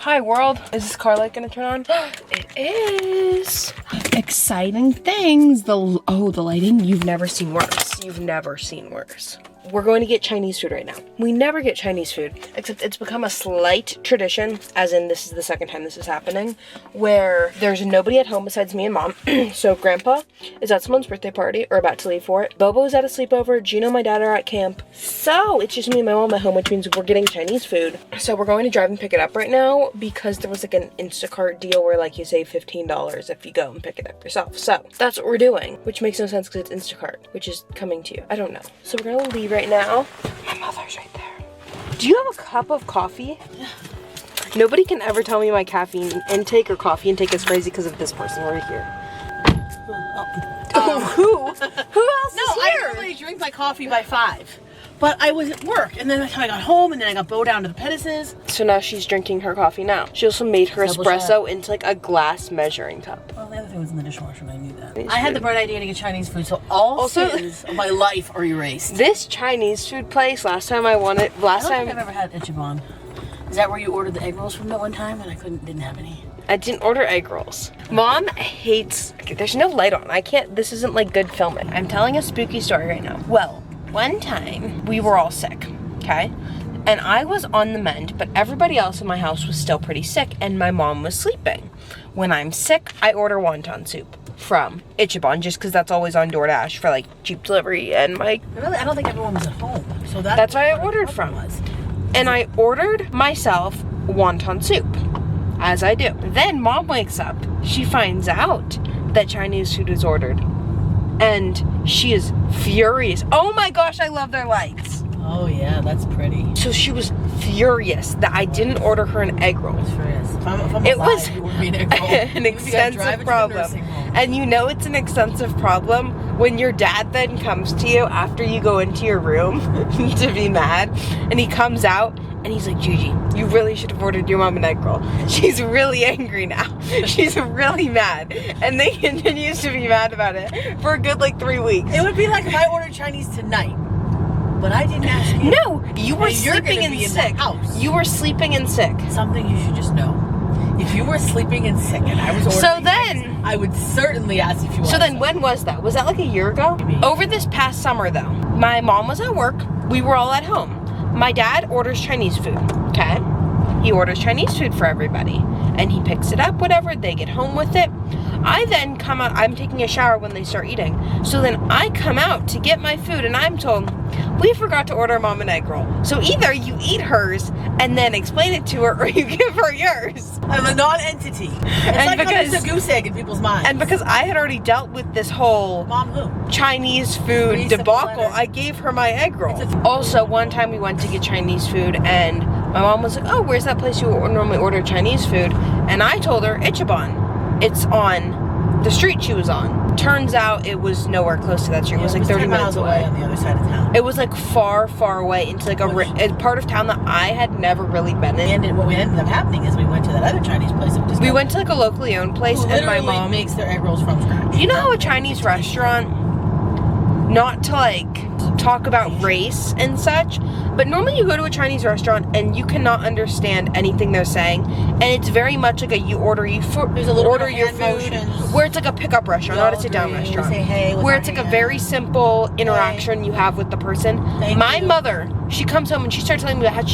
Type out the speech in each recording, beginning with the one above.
Hi world. Is this car light gonna turn on? It is. Exciting things. The lighting. You've never seen worse. You've never seen worse. We're going to get Chinese food right now. We never get Chinese food, except it's become a slight tradition, as in this is the second time this is happening, where there's nobody at home besides me and mom. So grandpa is at someone's birthday party, or about to leave for it. Bobo's at a sleepover. Gino and my dad are at camp. So it's just me and my mom at home, which means we're getting Chinese food. So we're going to drive and pick it up right now because there was like an Instacart deal where like you save $15 if you go and pick it up yourself. So that's what we're doing, which makes no sense because it's Instacart, which is coming to you. I don't know. So we're gonna leave right now. My mother's right there. Do you have a cup of coffee? Yeah. Nobody can ever tell me my caffeine intake or coffee intake is crazy because of this person right here. Who else is here? I normally drink my coffee by 5. But I was at work, and then by the time I got home, and then I got Bo down to the Pettises. So now she's drinking her coffee now. She also made her espresso into like a glass measuring cup. Well, the other thing was in the dishwasher, and I knew that. I had the bright idea to get Chinese food, so all sins of my life are erased. This Chinese food place, last time I don't think I've ever had Ichiban. Is that where you ordered the egg rolls from that one time, and I didn't have any? I didn't order egg rolls. Mom hates, there's no light on. This isn't like good filming. I'm telling a spooky story right now. Well, one time we were all sick, okay? And I was on the mend, but everybody else in my house was still pretty sick and my mom was sleeping. When I'm sick, I order wonton soup from Ichiban just because that's always on DoorDash for like cheap delivery and my... Really? I don't think everyone was at home. So that's why I ordered from. And I ordered myself wonton soup, as I do. Then mom wakes up. She finds out that Chinese food is ordered. And she is furious. Oh my gosh, I love their lights. Oh yeah, that's pretty. So she was furious that I didn't order her an egg roll. It was an extensive problem. And you know it's an extensive problem when your dad then comes to you after you go into your room to be mad. And he comes out and he's like, Gigi, you really should have ordered your mom an egg roll. She's really angry now. She's really mad. And they continues to be mad about it for a good like 3 weeks. It would be like if I ordered Chinese tonight, but I didn't ask you. No, you were sleeping in sick. You were sleeping in sick. Something you should just know. If you were sleeping in sick and I was ordering Chinese, I would certainly ask if you wanted. So then when was that? Was that like a year ago? Maybe. Over this past summer though, my mom was at work. We were all at home. My dad orders Chinese food, okay? He orders Chinese food for everybody. And he picks it up, whatever, they get home with it. I then come out, I'm taking a shower when they start eating. So then I come out to get my food and I'm told, we forgot to order mom an egg roll. So either you eat hers and then explain it to her or you give her yours. I'm a non-entity. It's like because a goose egg in people's minds. And because I had already dealt with this whole Chinese food debacle, I gave her my egg roll. Also, one time we went to get Chinese food and my mom was like, oh, where's that place you normally order Chinese food? And I told her, Ichiban. It's on the street she was on. Turns out it was nowhere close to that street. It was like 30 minutes away. On the other side of town. It was like far, far away into like a part of town that I had never really been in. And what ended up happening is we went to that other Chinese place. We went to like a locally owned place and my mom makes their egg rolls from scratch. You know how a Chinese restaurant, not to like talk about race and such, but normally you go to a Chinese restaurant and you cannot understand anything they're saying, and it's very much like you order your food, where it's like a pickup restaurant, not a sit-down restaurant, say, hey, where it's like a very simple interaction you have with the person. My mother, she comes home and she started telling me how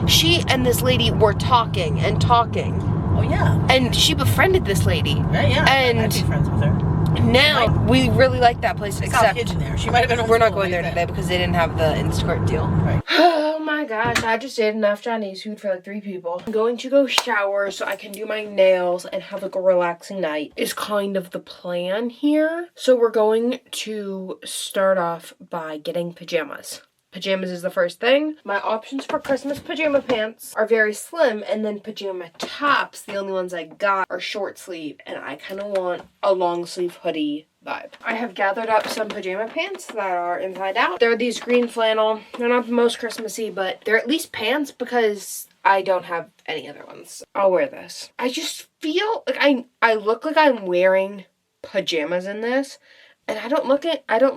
she and this lady were talking and talking. Oh yeah. And she befriended this lady. Yeah. And I'd be friends with her. Now we really like that place, except kids in there. She might have been. We're not going there today because they didn't have the Instacart deal. Right. Oh my gosh, I just ate enough Chinese food for like 3 people. I'm going to go shower so I can do my nails and have like a relaxing night is kind of the plan here. So we're going to start off by getting pajamas. Pajamas is the first thing. My options for Christmas pajama pants are very slim, and then pajama tops, the only ones I got are short sleeve, and I kind of want a long sleeve hoodie vibe. I have gathered up some pajama pants that are inside out. They're these green flannel. They're not the most Christmassy, but they're at least pants because I don't have any other ones. I'll wear this. I just feel like I look like I'm wearing pajamas in this, and I don't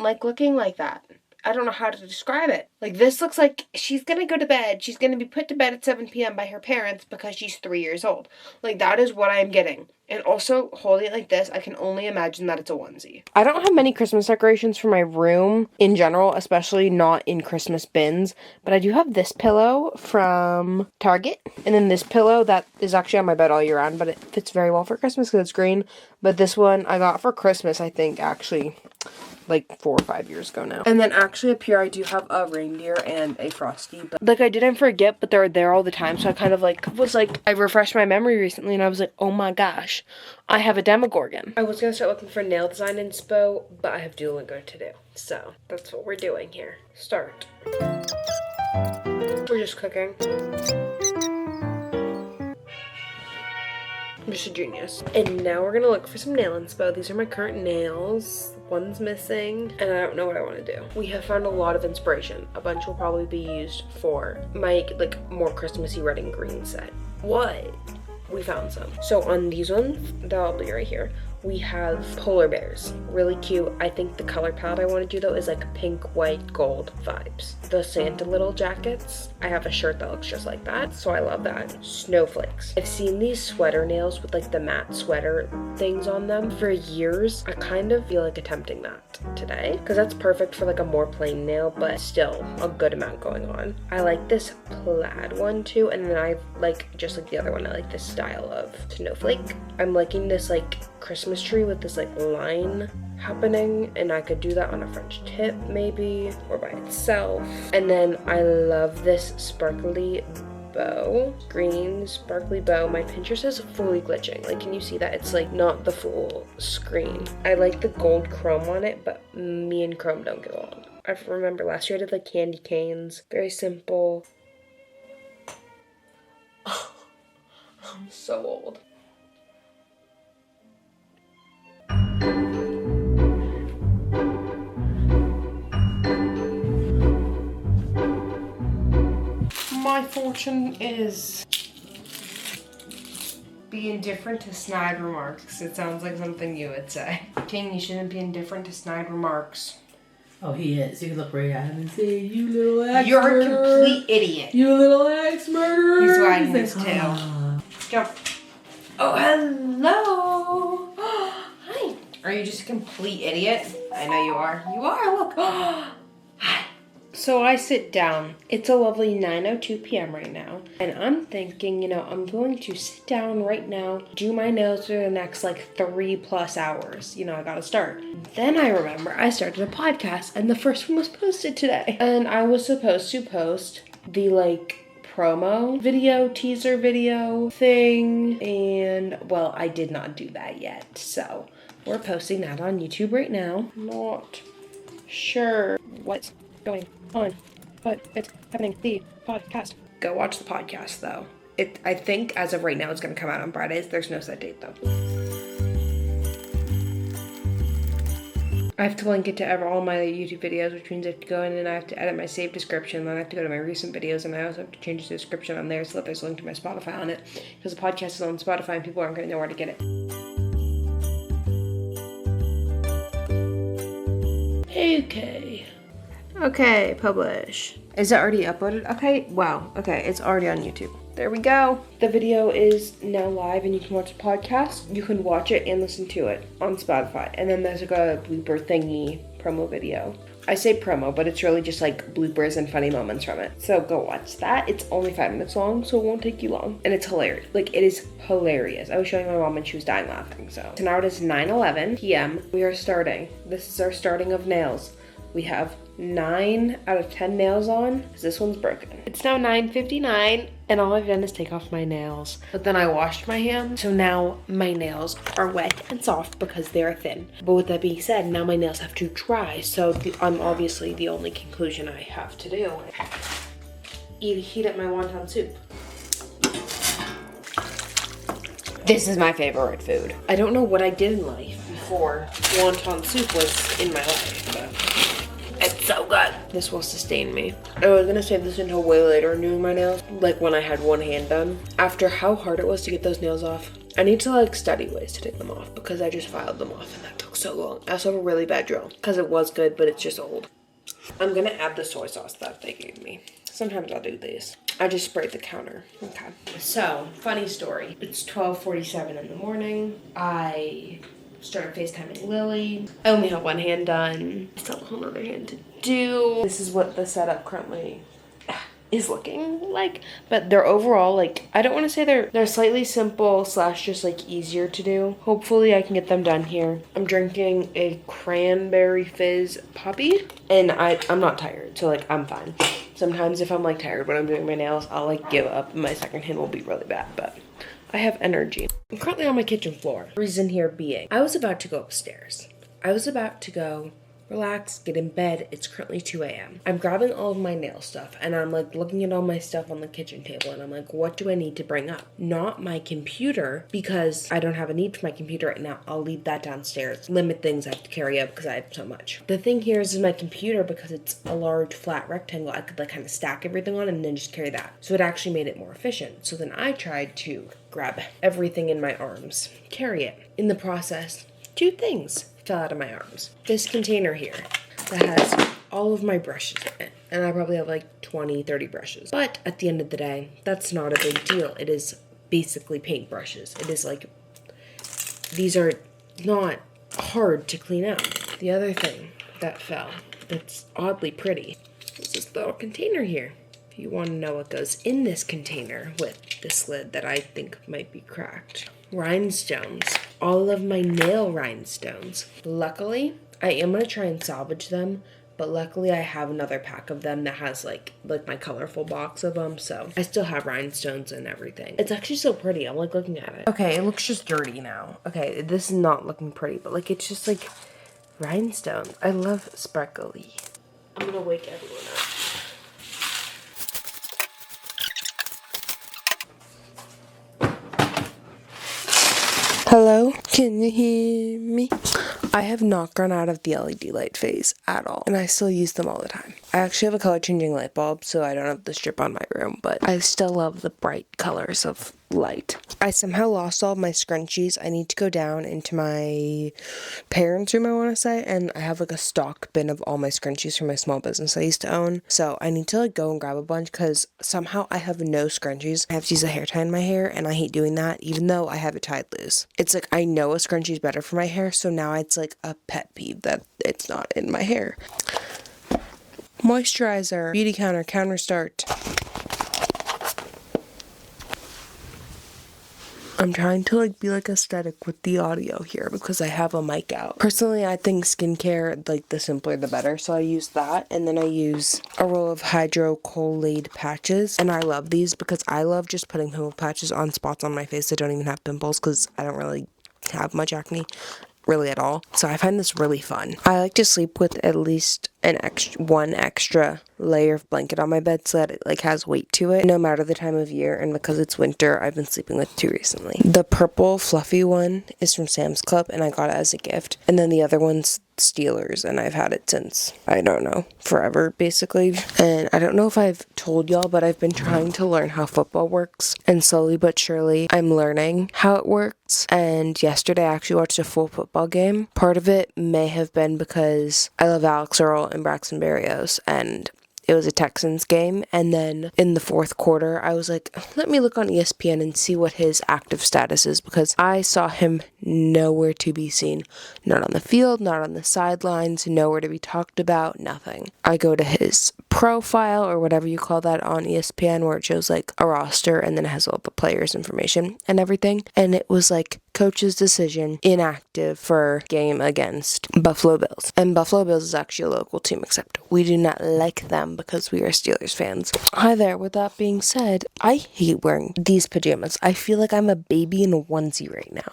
like looking like that. I don't know how to describe it. Like, this looks like she's gonna go to bed. She's gonna be put to bed at 7 p.m. by her parents because she's 3 years old. Like, that is what I am getting. And also, holding it like this, I can only imagine that it's a onesie. I don't have many Christmas decorations for my room in general, especially not in Christmas bins. But I do have this pillow from Target. And then this pillow that is actually on my bed all year round, but it fits very well for Christmas because it's green. But this one I got for Christmas, I think, actually, like 4 or 5 years ago now. And then actually up here I do have a reindeer and a Frosty, but like I didn't forget, but they're there all the time, so I kind of like was like, I refreshed my memory recently and I was like, oh my gosh, I have a Demogorgon. I was gonna start looking for nail design inspo, but I have Duolingo to do, so that's what we're doing here. Start. We're just cooking. I'm just a genius. And now we're gonna look for some nail inspo. These are my current nails. One's missing, and I don't know what I want to do. We have found a lot of inspiration. A bunch will probably be used for my, like, more Christmassy red and green set. What? We found some. So on these ones, that'll be right here, we have polar bears. Really cute. I think the color palette I want to do though is like pink, white, gold vibes. The Santa little jackets, I have a shirt that looks just like that, so I love that. Snowflakes. I've seen these sweater nails with like the matte sweater things on them for years. I kind of feel like attempting that today because that's perfect for like a more plain nail, but still a good amount going on. I like this plaid one too, and then I like, just like the other one, I like this style of snowflake. I'm liking this like Christmas tree with this like line happening, and I could do that on a French tip maybe, or by itself. And then I love this sparkly bow, green sparkly bow. My Pinterest is fully glitching. Like, can you see that? It's like not the full screen. I like the gold chrome on it, but me and chrome don't get along. I remember last year I did like candy canes. Very simple. Oh, I'm so old. My fortune is be indifferent to snide remarks. It sounds like something you would say. King, you shouldn't be indifferent to snide remarks. Oh, he is. You can look right at him and say, you little axe You're murderer. a complete idiot. You little axe murderer. He's wagging his like, tail. "Ah." Jump. Oh, hello. Hi. Are you just a complete idiot? I know you are. You are, look. Hi. So I sit down. It's a lovely 9:02 p.m. right now. And I'm thinking, you know, I'm going to sit down right now, do my nails for the next like 3+ hours. You know, I gotta start. Then I remember I started a podcast and the first one was posted today. And I was supposed to post the like promo video, teaser video thing. And well, I did not do that yet. So we're posting that on YouTube right now. Not sure what's going on, but it's happening. The podcast. Go watch the podcast though. I think as of right now it's gonna come out on Fridays. There's no set date though. I have to link it to all my YouTube videos, which means I have to go in and I have to edit my saved description. Then I have to go to my recent videos, and I also have to change the description on there so that there's a link to my Spotify on it, because the podcast is on Spotify and people aren't gonna know where to get it. Okay, publish. Is it already uploaded? Okay, wow. Okay, it's already on YouTube. There we go. The video is now live and you can watch the podcast. You can watch it and listen to it on Spotify. And then there's like a blooper thingy promo video. I say promo, but it's really just like bloopers and funny moments from it. So go watch that. It's only 5 minutes long, so it won't take you long. And it's hilarious. Like, it is hilarious. I was showing my mom and she was dying laughing. So now it is 9:11 p.m. We are starting. This is our starting of nails. We have 9 out of 10 nails on because this one's broken. It's now 9:59 and all I've done is take off my nails. But then I washed my hands, so now my nails are wet and soft because they're thin. But with that being said, now my nails have to dry, so I'm obviously the only conclusion I have to do. Heat up my wonton soup. This is my favorite food. I don't know what I did in life before wonton soup was in my life, but it's so good. This will sustain me. I was gonna save this until way later in doing my nails, like when I had one hand done. After how hard it was to get those nails off, I need to like study ways to take them off because I just filed them off and that took so long. I also have a really bad drill because it was good, but it's just old. I'm gonna add the soy sauce that they gave me. Sometimes I'll do these. I just sprayed the counter. Okay. So, funny story. It's 12:47 in the morning. I started FaceTiming Lily. I only have one hand done. I still have a whole other hand to do. This is what the setup currently is looking like, but they're overall, like, I don't want to say they're slightly simple slash just like easier to do. Hopefully I can get them done here. I'm drinking a cranberry fizz poppy, and I'm not tired, so like I'm fine. Sometimes if I'm like tired when I'm doing my nails, I'll like give up and my second hand will be really bad, but I have energy. I'm currently on my kitchen floor. Reason here being, I was about to go upstairs. I was about to go relax, get in bed. It's currently 2 a.m. I'm grabbing all of my nail stuff and I'm like looking at all my stuff on the kitchen table and I'm like, what do I need to bring up? Not my computer, because I don't have a need for my computer right now. I'll leave that downstairs. Limit things I have to carry up because I have so much. The thing here is my computer, because it's a large flat rectangle, I could like kind of stack everything on and then just carry that. So it actually made it more efficient. So then I tried to grab everything in my arms, carry it. In the process, 2 things fell out of my arms. This container here that has all of my brushes in it, and I probably have like 20-30 brushes, but at the end of the day, that's not a big deal. It is basically paint brushes. It is like, these are not hard to clean out. The other thing that fell that's oddly pretty is this little container here. If you want to know what goes in this container with this lid that I think might be cracked: rhinestones. All of my nail rhinestones. Luckily, I am going to try and salvage them, but luckily I have another pack of them that has like my colorful box of them, so I still have rhinestones and everything. It's actually so pretty. I'm like looking at it. Okay, it looks just dirty now. Okay, this is not looking pretty, but like it's just like rhinestones. I love sparkly. I'm going to wake everyone up. Hello? Can you hear me? I have not gone out of the LED light phase at all, and I still use them all the time. I actually have a color changing light bulb, so I don't have the strip on my room, but I still love the bright colors of light. I somehow lost all of my scrunchies. I need to go down into my parents' room, I want to say, and I have like a stock bin of all my scrunchies from my small business I used to own. So I need to like go and grab a bunch, because somehow I have no scrunchies. I have to use a hair tie in my hair, and I hate doing that, even though I have it tied loose. It's like I know a scrunchie is better for my hair, so now it's like a pet peeve that it's not in my hair. Moisturizer, beauty counter start. I'm trying to like be like aesthetic with the audio here because I have a mic out. Personally, I think skincare, like the simpler the better, so I use that, and then I use a roll of hydrocolloid patches, and I love these because I love just putting pimple patches on spots on my face that don't even have pimples, because I don't really have much acne really at all. So I find this really fun. I like to sleep with at least one extra layer of blanket on my bed so that it like has weight to it, no matter the time of year, and because it's winter, I've been sleeping with 2 recently. The purple fluffy one is from Sam's Club, and I got it as a gift, and then the other one's Steelers, and I've had it since, I don't know, forever basically. And I don't know if I've told y'all, but I've been trying to learn how football works, and slowly but surely I'm learning how it works. And yesterday I actually watched a full football game. Part of it may have been because I love Alex Earl and Braxton Berrios, and it was a Texans game, and then in the 4th quarter, I was like, let me look on ESPN and see what his active status is, because I saw him nowhere to be seen. Not on the field, not on the sidelines, nowhere to be talked about, nothing. I go to his profile, or whatever you call that, on ESPN, where it shows like a roster, and then it has all the players' information and everything, and it was like, coach's decision, inactive for game against Buffalo Bills. And Buffalo Bills is actually a local team, except we do not like them because we are Steelers fans. Hi there, with that being said, I hate wearing these pajamas. I feel like I'm a baby in a onesie right now.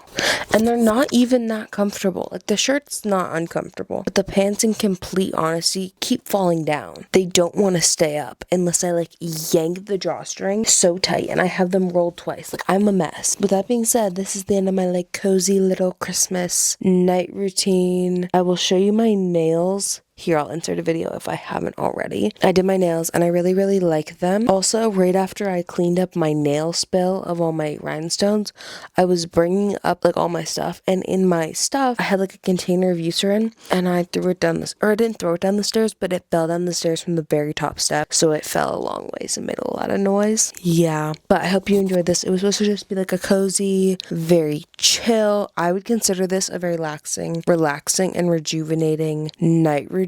And they're not even that comfortable. Like, the shirt's not uncomfortable, but the pants, in complete honesty, keep falling down. They don't want to stay up unless I like yank the drawstring so tight, and I have them rolled twice. Like, I'm a mess. With that being said, this is the end of my like cozy little Christmas night routine. I will show you my nails Here, I'll insert a video if I haven't already. I did my nails and I really, really like them. Also, right after I cleaned up my nail spill of all my rhinestones, I was bringing up like all my stuff, and in my stuff, I had like a container of Eucerin, and I threw it down this, or I didn't throw it down the stairs, but it fell down the stairs from the very top step, so it fell a long ways and made a lot of noise. Yeah, but I hope you enjoyed this. It was supposed to just be like a cozy, very chill. I would consider this a very relaxing and rejuvenating night routine,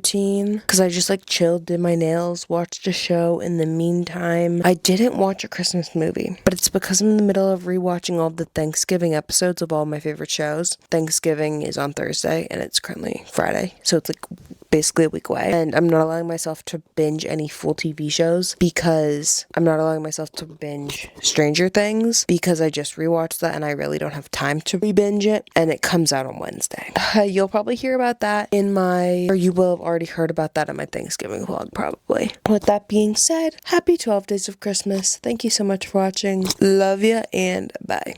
because I just like chilled, did my nails, watched a show in the meantime. I didn't watch a Christmas movie, but it's because I'm in the middle of rewatching all the Thanksgiving episodes of all my favorite shows. Thanksgiving is on Thursday and it's currently Friday, so it's like basically a week away, and I'm not allowing myself to binge any full TV shows because I'm not allowing myself to binge Stranger Things because I just rewatched that and I really don't have time to re-binge it, and it comes out on Wednesday. You'll probably hear about that or you will have already heard about that in my Thanksgiving vlog probably. With that being said, happy 12 days of Christmas. Thank you so much for watching. Love ya and bye.